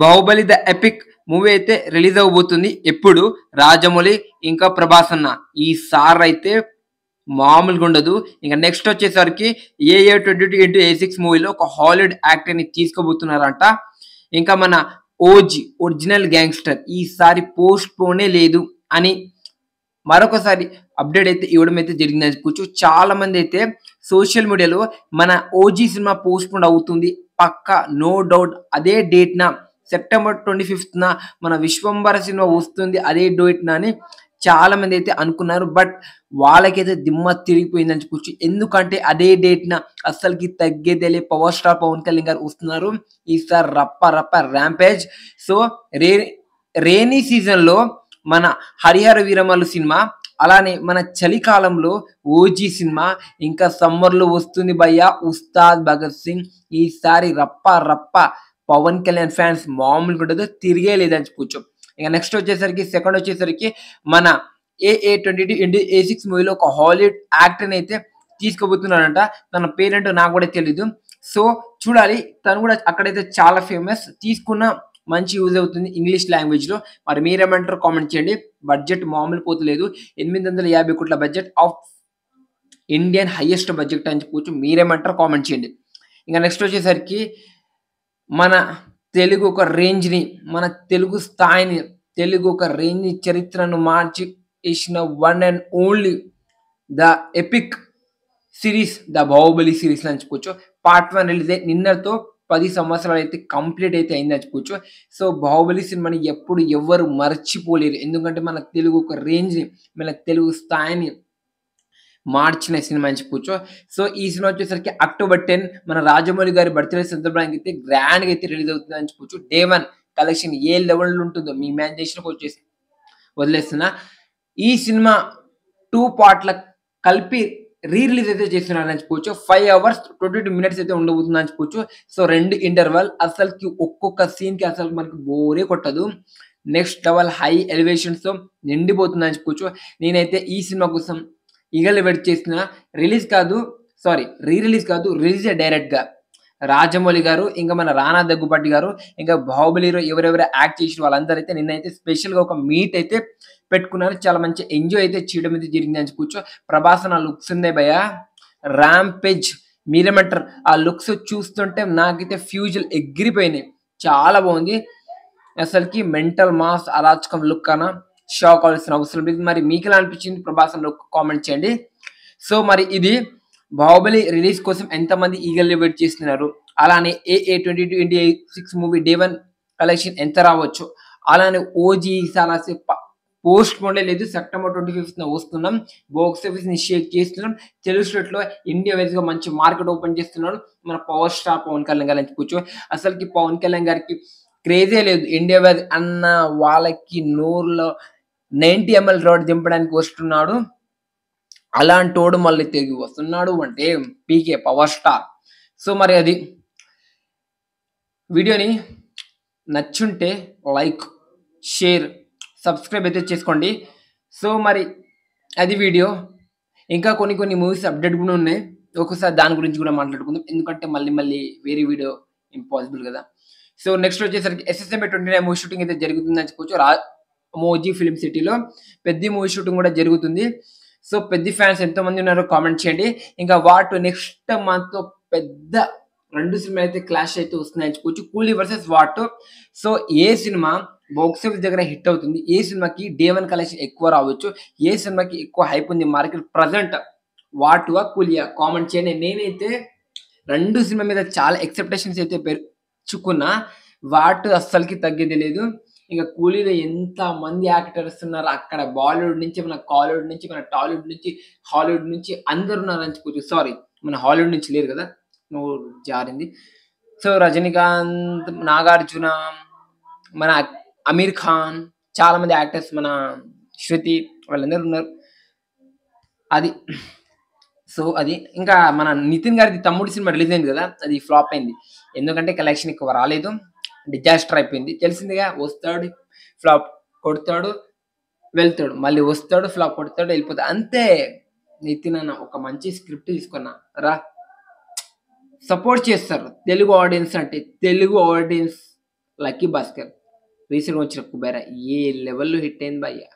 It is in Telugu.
బాహుబలి ద ఎపిక్ మూవీ అయితే రిలీజ్ అవబోతుంది. ఎప్పుడు రాజమౌళి ఇంకా ప్రభాస్ అన్న ఈసారి అయితే మామూలుగా ఉండదు. ఇంకా నెక్స్ట్ వచ్చేసరికి ఏఏ 22 మూవీలో ఒక హాలీవుడ్ యాక్టర్ ని తీసుకోబోతున్నారంట. ఇంకా మన ఓజీ ఒరిజినల్ గ్యాంగ్స్టర్ ఈసారి పోస్ట్ పోనే లేదు అని మరొకసారి అప్డేట్ అయితే ఇవ్వడం అయితే జరిగిందని చెప్పుకోవచ్చు. చాలా మంది అయితే సోషల్ మీడియాలో మన ఓజీ సినిమా పోస్ట్ పోన్ అవుతుంది పక్కా నో డౌట్ అదే డేట్ న సెప్టెంబర్ 25న మన విశ్వంబర సినిమా వస్తుంది అదే డేట్ న అని చాలా మంది అయితే అనుకున్నారు. బట్ వాళ్ళకైతే దిమ్మ తిరిగిపోయిందని చెప్పుకోవచ్చు. ఎందుకంటే అదే డేట్ న అస్సలకి తగ్గేదేలే పవర్ స్టార్ పవన్ కళ్యాణ్ గారు వస్తున్నారు. ఈసారి రప్ప రప్ప ర్యాంపేజ్. సో రేనీ సీజన్ లో మన హరిహర వీరమల్లు సినిమా, అలానే మన చలికాలంలో ఓజీ సినిమా, ఇంకా సమ్మర్ లో వస్తుంది భయ్య ఉస్తాద్ భగత్ సింగ్. ఈసారి రప్ప రప్ప పవన్ కళ్యాణ్ ఫ్యాన్స్ మామూలుగా ఉండదు, తిరిగే లేదని చెప్పుకోవచ్చు. ఇక నెక్స్ట్ వచ్చేసరికి సెకండ్ వచ్చేసరికి మన ఏఏ 22 మూవీలో ఒక హాలీవుడ్ యాక్టర్ అయితే తీసుకోబోతున్నాడంట. తన పేరెంట్ నాకు కూడా తెలీదు. సో చూడాలి, తను కూడా అక్కడైతే చాలా ఫేమస్, తీసుకున్న మంచి యూజ్ అవుతుంది ఇంగ్లీష్ లాంగ్వేజ్ లో. మరి మీరేమంటారు కామెంట్ చేయండి. బడ్జెట్ మామూలు పోతలేదు, 850 కోట్ల budget of Indian highest budget అని చెప్పుకోవచ్చు. మీరేమంటారు కామెంట్ చేయండి. ఇంకా నెక్స్ట్ వచ్చేసరికి మన తెలుగు ఒక రేంజ్ ని, మన తెలుగు స్థాయిని, తెలుగు ఒక రేంజ్ చరిత్రను మార్చి ఇచ్చిన one and only the epic series the Baahubali series అని చెప్పుకోవచ్చు. పార్ట్ 1 రిలీజ్ అయ్యి నిన్నతో 10 సంవత్సరాలు అయితే కంప్లీట్ అయితే అయింది అని చెప్పుకోవచ్చు. సో బాహుబలి సినిమాని ఎప్పుడు ఎవరు మర్చిపోలేరు. ఎందుకంటే మన తెలుగు ఒక రేంజ్ ని, మన తెలుగు స్థాయిని మార్చిన సినిమా అని చెప్పుకోవచ్చు. సో ఈ సినిమా వచ్చేసరికి అక్టోబర్ 10 మన రాజమౌళి గారి బర్త్డే సందర్భానికి అయితే గ్రాండ్ గా అయితే రిలీజ్ అవుతుంది అని చెప్పుకోవచ్చు. డే 1 కలెక్షన్ ఏ లెవెల్ ఉంటుందో మీ ఇమాజినేషన్ వచ్చేసి వదిలేస్తున్నా. ఈ సినిమా 2 పార్ట్ల కలిపి రిలీజ్ అయితే చేస్తున్నారని చెప్పుకోవచ్చు. 5 hours 22 minutes అయితే ఉండబోతుంది అని చెప్పుకోవచ్చు. సో 2 ఇంటర్వల్, అసలుకి ఒక్కొక్క సీన్ కి అసలు మనకి బోరే కొట్టదు. నెక్స్ట్ లెవెల్ హై ఎలివేషన్స్ తో నిండిపోతుంది అని చెప్పుకోవచ్చు. నేనైతే ఈ సినిమా కోసం ఈగల్ వెయిట్ చేసిన. రిలీజ్ కాదు, సారీ రిలీజ్ కాదు, రిలీజ్ డైరెక్ట్ గా రాజమౌళి గారు, ఇంకా మన రానా దగ్గుపాటి గారు, ఇంకా బాహుబలిలో ఎవరెవరు యాక్ట్ చేసిన వాళ్ళందరూ అయితే నిన్నైతే స్పెషల్ గా ఒక మీట్ అయితే పెట్టుకున్నారు. చాలా మంచి ఎంజాయ్ అయితే చేయడం అయితే జరిగింది అని చెప్పుకోవచ్చు. ప్రభాస్ నా లుక్స్ ఉందే భయ ర్యాంపేజ్. మీరేమంటారు? ఆ లుక్స్ చూస్తుంటే నాకైతే ఫ్యూజులు ఎగిరిపోయినాయి, చాలా బాగుంది. అసలుకి మెంటల్ మాస్ అరాచకం లుక్ అన్న షాక్ అవ్వాల్సిన అవసరం లేదు. మరి మీకు ఎలా అనిపించింది ప్రభాస్ లుక్ కామెంట్ చేయండి. సో మరి ఇది బాహుబలి రిలీజ్ కోసం ఎంతమంది ఈగల్లీ వెయిట్ చేస్తున్నారు, అలానే ఏఏ 22 మూవీ డే 1 కలెక్షన్ ఎంత రావచ్చు, అలానే ఓజీ చాలా పోస్ట్ పోన్ లేదు, సెప్టెంబర్ 25న వస్తున్నాం, బాక్స్ ఆఫీస్ ని షేక్ చేస్తున్నాం, తెలుగు స్టేట్ లో ఇండియా వైజ్ గా మంచి మార్కెట్ ఓపెన్ చేస్తున్నాడు మన పవర్ స్టార్ పవన్ కళ్యాణ్ గారు అని చెప్పుకోవచ్చు. అసలుకి పవన్ కళ్యాణ్ గారికి క్రేజే లేదు ఇండియా వైజ్ అన్న వాళ్ళకి నోరులో 90 ml రోడ్ దింపడానికి వస్తున్నాడు. అలాంటోడు మళ్ళీ తిరిగి వస్తున్నాడు అంటే పీకే పవర్ స్టార్. సో మరి అది వీడియోని నచ్చుంటే లైక్, షేర్, సబ్స్క్రైబ్ అయితే చేసుకోండి. సో మరి అది వీడియో. ఇంకా కొన్ని మూవీస్ అప్డేట్ కూడా ఉన్నాయి, ఒక్కోసారి దాని గురించి కూడా మాట్లాడుకుందాం. ఎందుకంటే మళ్ళీ వేరే వీడియో ఇంపాసిబుల్ కదా. సో నెక్స్ట్ వచ్చేసరికి SSMA 29 మూవీ షూటింగ్ అయితే జరుగుతుందని చెప్పుకోవచ్చు. మోజీ ఫిలిం సిటీలో పెద్ద మూవీ షూటింగ్ కూడా జరుగుతుంది. సో పెద్ద ఫ్యాన్స్ ఎంతో మంది ఉన్నారో కామెంట్ చేయండి. ఇంకా వాటు నెక్స్ట్ మంత్ పెద్ద 2 సినిమాలు అయితే క్లాష్ అయితే వస్తున్నాయని చెప్పుకోవచ్చు. కూలీ వర్సెస్ వాటు. సో ఏ సినిమా బాక్స్ ఆఫీస్ దగ్గర హిట్ అవుతుంది, ఏ సినిమాకి డే 1 కలెక్షన్ ఎక్కువ రావచ్చు, ఏ సినిమాకి ఎక్కువ హైప్ ఉంది మార్కెట్ ప్రజెంట్, వాటువా కూలియా కామెంట్ చేయండి. నేనైతే 2 సినిమా మీద చాలా ఎక్స్పెక్టేషన్స్ అయితే పెంచుకున్నా, వాటు అస్సలకి తగ్గేది లేదు. ఇంకా కూలీలో ఎంత మంది యాక్టర్స్ ఉన్నారు అక్కడ, బాలీవుడ్ నుంచి, మన కాలీవుడ్ నుంచి, మన టాలీవుడ్ నుంచి, హాలీవుడ్ నుంచి అందరు ఉన్నారు అని చెప్పుకోవచ్చు. సారీ మన హాలీవుడ్ నుంచి లేరు కదా, నువ్వు జారింది. సో రజనీకాంత్, నాగార్జున, మన అమీర్ ఖాన్, చాలా మంది యాక్టర్స్, మన శృతి, వాళ్ళందరూ ఉన్నారు. అది సో అది ఇంకా మన నితిన్ గారికి తమ్ముడు సినిమా రిలీజ్ అయింది కదా, అది ఫ్లాప్ అయింది. ఎందుకంటే కలెక్షన్ ఎక్కువ రాలేదు, డిజాస్టర్ అయిపోయింది. తెలిసిందిగా, వస్తాడు ఫ్లాప్ కొడతాడు వెళ్తాడు, మళ్ళీ వస్తాడు ఫ్లాప్ కొడతాడు వెళ్ళిపోతాడు, అంతే. నితిన్ అన్న ఒక మంచి స్క్రిప్ట్ తీసుకున్నా రా, సపోర్ట్ చేస్తారు తెలుగు ఆడియన్స్. అంటే తెలుగు ఆడియన్స్ లక్కీ భాస్కర్ రీసెంట్‌గా వచ్చిన 'కుబేరా' ఏ లెవెల్‌లో హిట్ అయింది భయ్యా!